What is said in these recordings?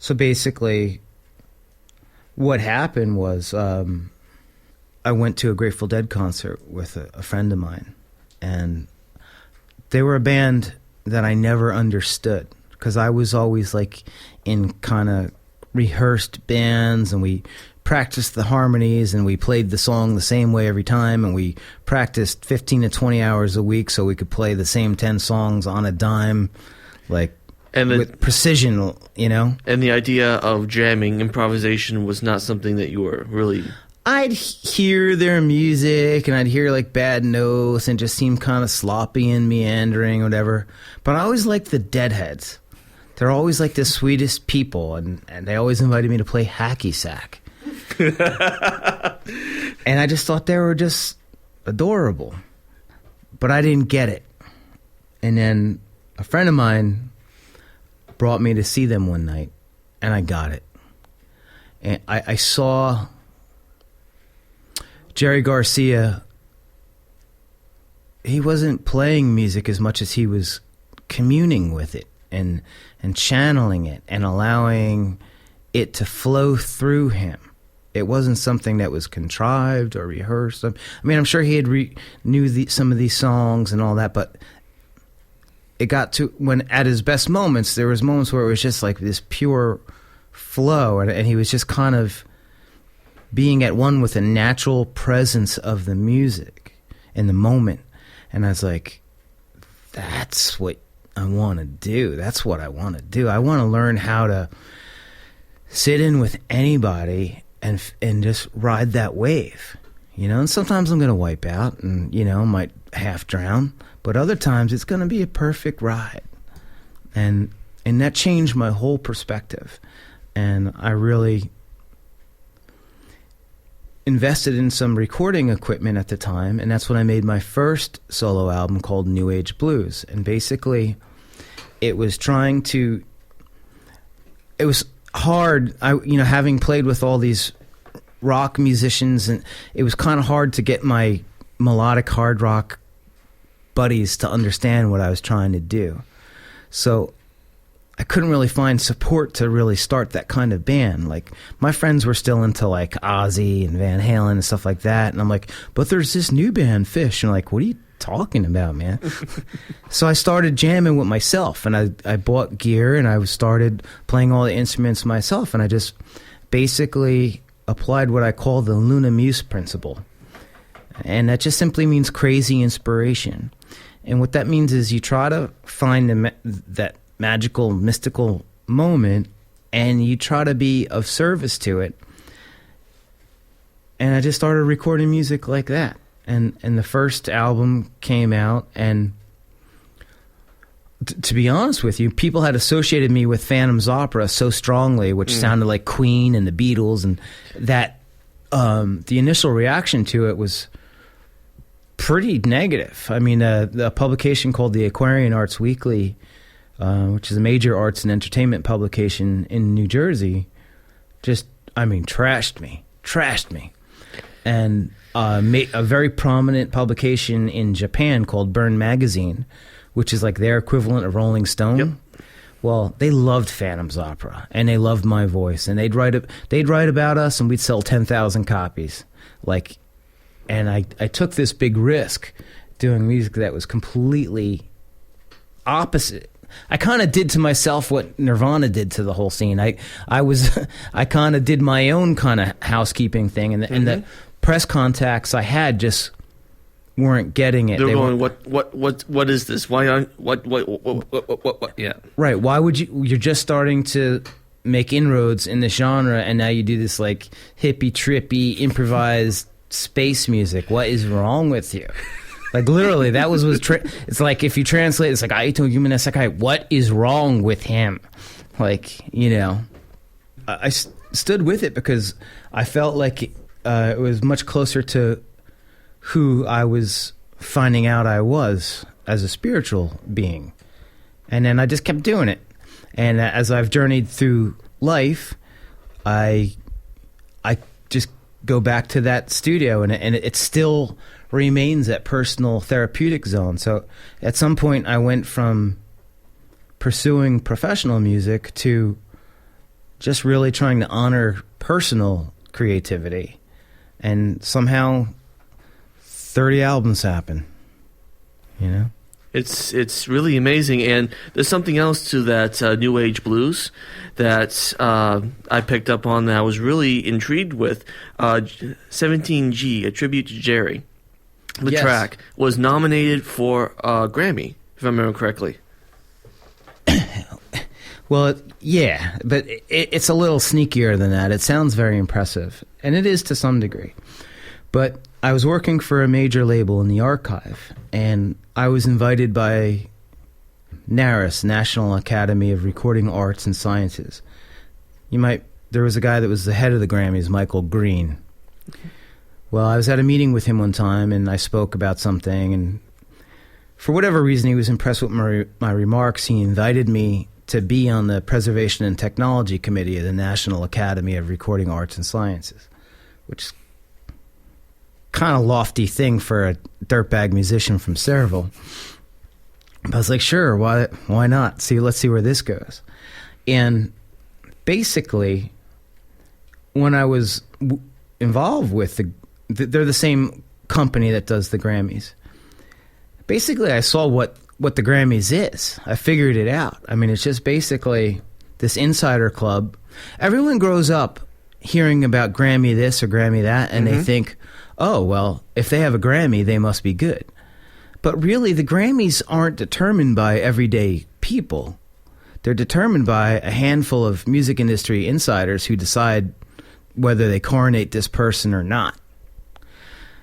So basically, what happened was I went to a Grateful Dead concert with a friend of mine, and they were a band that I never understood because I was always like in kind of rehearsed bands, and we practiced the harmonies and we played the song the same way every time, and we practiced 15 to 20 hours a week so we could play the same 10 songs on a dime, like with precision, you know? And the idea of jamming, improvisation was not something that you were really... I'd hear their music and I'd hear like bad notes and just seem kind of sloppy and meandering or whatever. But I always liked the Deadheads. They're always like the sweetest people, and they always invited me to play hacky sack. And I just thought they were just adorable. But I didn't get it. And then a friend of mine brought me to see them one night, and I got it. And I saw Jerry Garcia. He wasn't playing music as much as he was communing with it and channeling it and allowing it to flow through him. It wasn't something that was contrived or rehearsed. I mean, I'm sure he had knew some of these songs and all that, but it got to when at his best moments, there was moments where it was just like this pure flow, and he was just kind of being at one with the natural presence of the music in the moment. And I was like, that's what I want to do. That's what I want to do. I want to learn how to sit in with anybody and just ride that wave, you know. And sometimes I'm going to wipe out and, you know, might half drown, but other times it's going to be a perfect ride. And that changed my whole perspective. And I really invested in some recording equipment at the time, and that's when I made my first solo album called New Age Blues. And basically it was hard, having played with all these rock musicians, and it was kind of hard to get my melodic hard rock buddies to understand what I was trying to do. So I couldn't really find support to really start that kind of band. Like, my friends were still into like Ozzy and Van Halen and stuff like that, and I'm like, but there's this new band, Fish, and like, what are you talking about, man? So I started jamming with myself, and I bought gear, and I started playing all the instruments myself, and I just basically applied what I call the Luna Muse principle, and that just simply means crazy inspiration. And what that means is you try to find that magical, mystical moment, and you try to be of service to it. And I just started recording music like that. And the first album came out, and to be honest with you, people had associated me with Phantom's Opera so strongly, which sounded like Queen and the Beatles, and that the initial reaction to it was pretty negative. I mean, the publication called the Aquarian Arts Weekly, which is a major arts and entertainment publication in New Jersey, trashed me. And made a very prominent publication in Japan called Burn Magazine, which is like their equivalent of Rolling Stone. Yep. Well, they loved Phantom's Opera, and they loved my voice, and they'd write about us, and we'd sell 10,000 copies. And I took this big risk doing music that was completely opposite. I kind of did to myself what Nirvana did to the whole scene. I kind of did my own kind of housekeeping thing, and the press contacts I had just weren't getting it. They're going, what is this? Why aren't what? Yeah. Right. Why would you're just starting to make inroads in the genre, and now you do this like hippie trippy improvised space music. What is wrong with you? Like, literally, that was it's like, if you translate, it's like, Aito Yume Sekai, what is wrong with him? Like, you know, I stood with it because I felt like it was much closer to who I was finding out I was as a spiritual being. And then I just kept doing it. And as I've journeyed through life, I just go back to that studio, and it still remains that personal therapeutic zone. So at some point I went from pursuing professional music to just really trying to honor personal creativity. And somehow 30 albums happen, you know? It's really amazing, and there's something else to that New Age blues that I picked up on that I was really intrigued with. 17G, A Tribute to Jerry. The Yes. track was nominated for a Grammy, if I remember correctly. Well, yeah, but it's a little sneakier than that. It sounds very impressive, and it is to some degree. But I was working for a major label in the archive, and I was invited by NARAS, National Academy of Recording Arts and Sciences. There was a guy that was the head of the Grammys, Michael Green. Well, I was at a meeting with him one time, and I spoke about something, and for whatever reason, he was impressed with my remarks. He invited me to be on the Preservation and Technology Committee of the National Academy of Recording Arts and Sciences, which is kind of lofty thing for a dirtbag musician from Sayreville. But I was like, sure, why not? Let's see where this goes. And basically, when I was involved with they're the same company that does the Grammys. Basically, I saw what the Grammys is. I figured it out. I mean, it's just basically this insider club. Everyone grows up hearing about Grammy this or Grammy that, and they think, oh, well, if they have a Grammy, they must be good. But really, the Grammys aren't determined by everyday people. They're determined by a handful of music industry insiders who decide whether they coronate this person or not.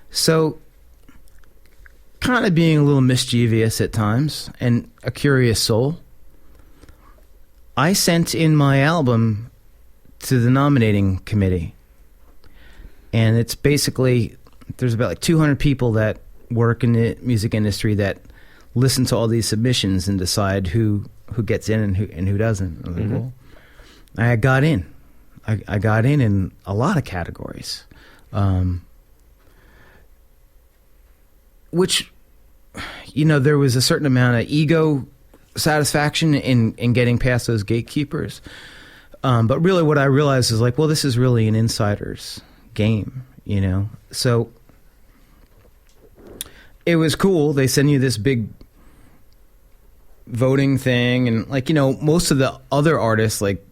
So, kind of being a little mischievous at times and a curious soul, I sent in my album to the nominating committee. And it's basically, there's about like 200 people that work in the music industry that listen to all these submissions and decide who gets in and who doesn't. I was like, well, I got in. I got in a lot of categories. Which, you know, there was a certain amount of ego satisfaction in getting past those gatekeepers. But really what I realized is like, well, this is really an insider's game, you know? So it was cool. They send you this big voting thing. And like, you know, most of the other artists like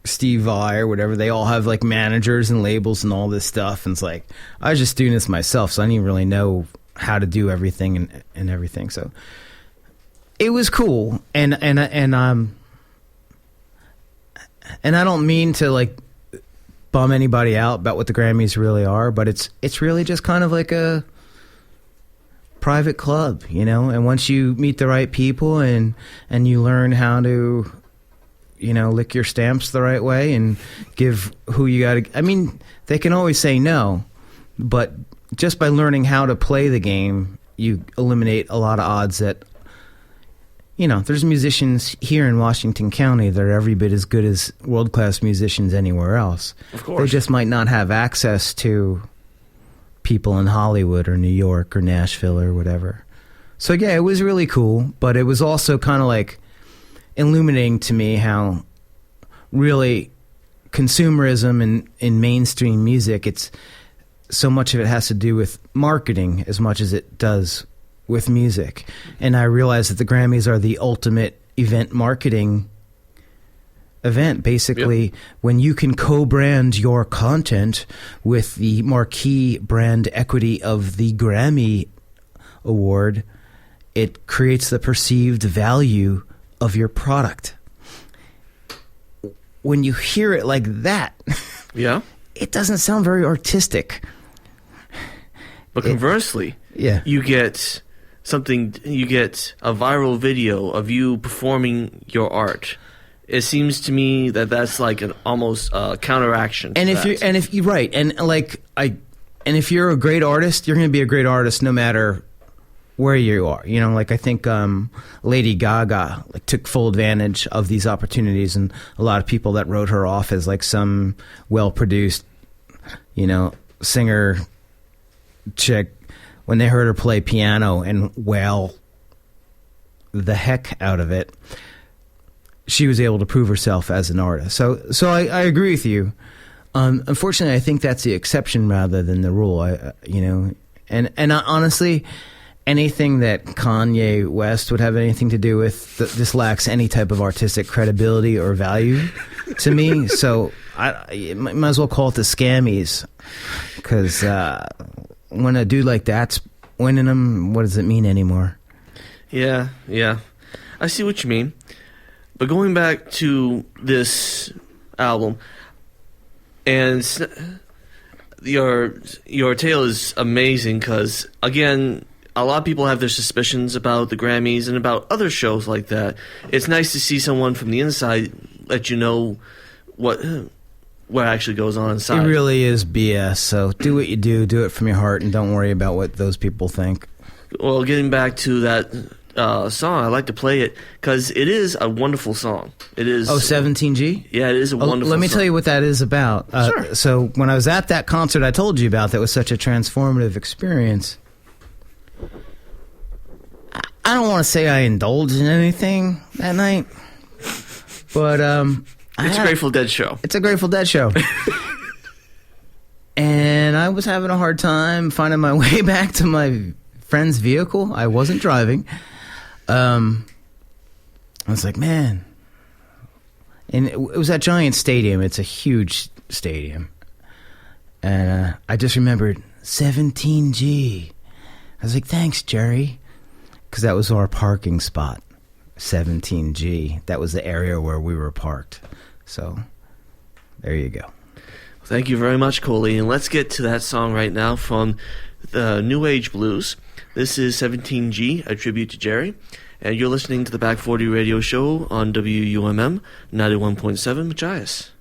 Steve Vai or whatever, they all have like managers and labels and all this stuff. And it's like, I was just doing this myself, so I didn't really know how to do everything and everything. So it was cool. And I don't mean to like bum anybody out about what the Grammys really are, but it's really just kind of like a private club, you know? And once you meet the right people and you learn how to, you know, lick your stamps the right way and give who you got to, I mean, they can always say no, but just by learning how to play the game, you eliminate a lot of odds that, you know, there's musicians here in Washington County that are every bit as good as world-class musicians anywhere else. Of course. They just might not have access to people in Hollywood or New York or Nashville or whatever. So, yeah, it was really cool, but it was also kind of like illuminating to me how really consumerism in mainstream music, it's so much of it has to do with marketing as much as it does with music. And I realized that the Grammys are the ultimate event marketing event. Basically, when you can co-brand your content with the marquee brand equity of the Grammy Award, it creates the perceived value of your product. When you hear it like that, it doesn't sound very artistic. But conversely, you get a viral video of you performing your art. It seems to me that that's like an almost counteraction. And if you're right, and if you're a great artist, you're going to be a great artist no matter where you are. You know, like I think Lady Gaga took full advantage of these opportunities, and a lot of people that wrote her off as like some well-produced, you know, singer chick, when they heard her play piano and wail the heck out of it, she was able to prove herself as an artist. So I agree with you. Unfortunately, I think that's the exception rather than the rule. And honestly, anything that Kanye West would have anything to do with, this lacks any type of artistic credibility or value to me. So I might as well call it the Scammies, because when a dude like that's winning them, what does it mean anymore? Yeah, I see what you mean. But going back to this album, and your tale is amazing because, again, a lot of people have their suspicions about the Grammys and about other shows like that. It's nice to see someone from the inside let you know what actually goes on inside. It really is BS, so do what you do it from your heart, and don't worry about what those people think. Well, getting back to that song, I like to play it because it is a wonderful song. It is. 17G? Yeah, it is a wonderful song. Let me tell you what that is about. Sure. So when I was at that concert I told you about that was such a transformative experience, I don't want to say I indulged in anything that night, but it's a Grateful Dead show. It's a Grateful Dead show. And I was having a hard time finding my way back to my friend's vehicle. I wasn't driving. I was like, man. And it was at Giant Stadium. It's a huge stadium. And I just remembered 17G. I was like, thanks, Jerry. Because that was our parking spot, 17G. That was the area where we were parked. So, there you go. Thank you very much, Colie. And let's get to that song right now from the New Age Blues. This is 17G, a tribute to Jerry. And you're listening to the Back 40 Radio Show on WUMM 91.7 Machias.